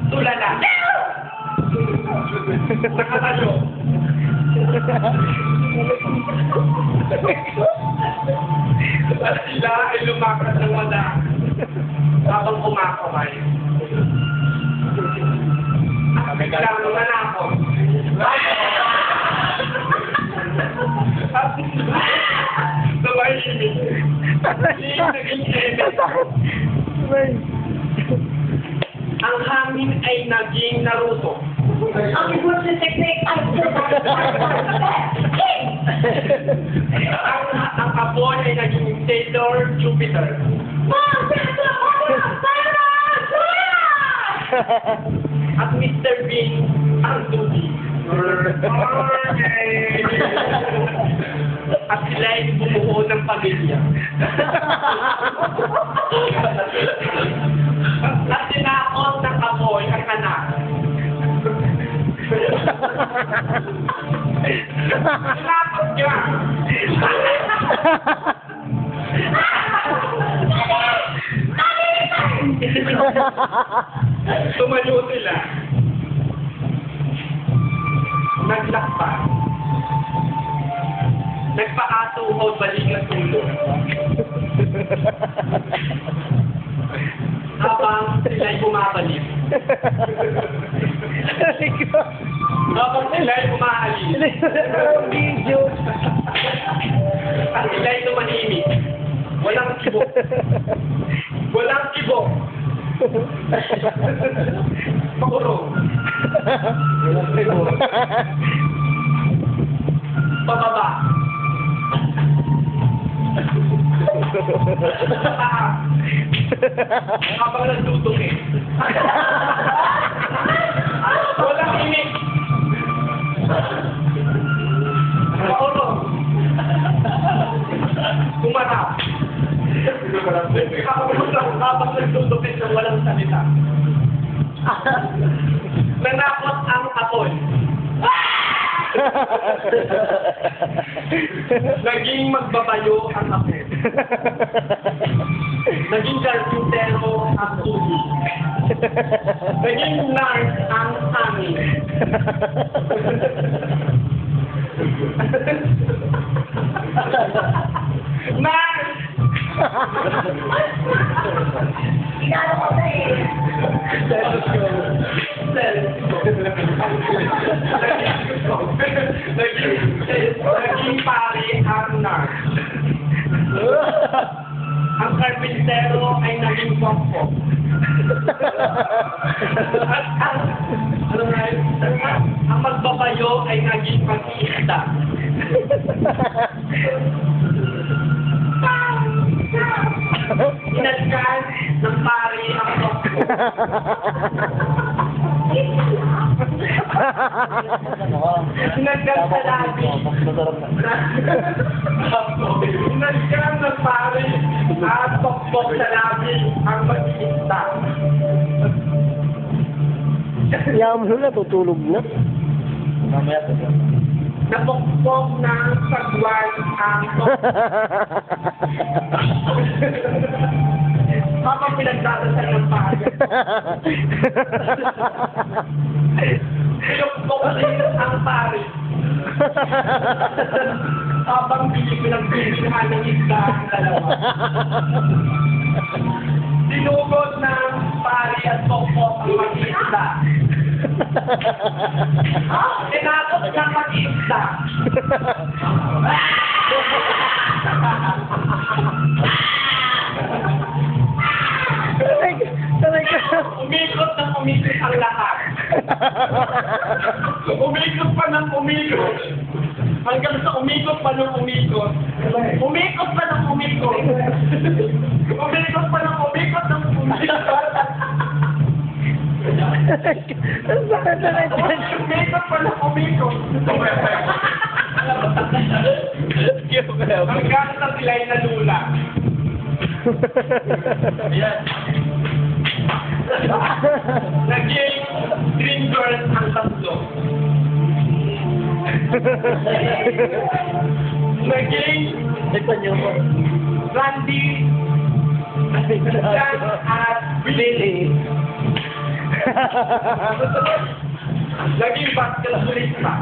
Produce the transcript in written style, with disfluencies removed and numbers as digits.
Tulala. Nakatayo. At sila ay lumakas ng wala habang kumakaway. At biglang nanakot. Sabay imig. Hindi naging imig. Ang hangin ay naging Naruto. Ang ibon sa technique ay ang apoy ay naging Sailor Jupiter. At Mr. Bean ang Dubi. At sila ay bumuo ng pamilya. At sinakot ng apoy ang anak. Sinakot niya. Tumayo sila. Naglakpa. Nagpaatuhaw balik ng tulo. Habang sila'y bumabalik. Habang sila'y umaalis. Video. At sila'y tumanimik. Walang kibo. Walang kibo. Pakurong. Walang kibo. Pababa. Habang nagtutuki. Walang imig. Pakurong. Kumarap. Habang nagtutuki ng walang salita. Nanakot ang apoy. Naging magbabayo ang apoy. Naging karpintero ang tubig. Naging nurse ang hangin. Nurse! Inalo ko na eh. Naging pari ang nurse. Ang karpintero ay naging pokpok. At ang magbabayo ay naging pag-iista. Inadkan ng pari ang pokpok. Inadkan sa labi. Inadkan ng pari at pokpok sa labi ang mag-iista. Yaman na, tutulog na. Mamaya po siya. Napokpok ng sagwan ang habang pinagdadasal ng pari. Pinukpok din ang pari. Habang pinagbilihan ng isda ang dalawa. Dinugod ng pari at pokpok ang mag-iisda. Tinakot ng mag-iisda. Umikot ng umikot ang lahat. Umikot pa ng umikot. Hanggang sa umikot pa ng umikot. Umikot pa ng umikot. Umikot pa ng umikot ng umikot. Ang sakit na natin. Umikot pa ng umikot. Hanggang sa sila'y nalula. Ayan. Naging dream girls ang tatlo. Naging Ito niyo po. Randy Jan at Billy. Naging basketballista.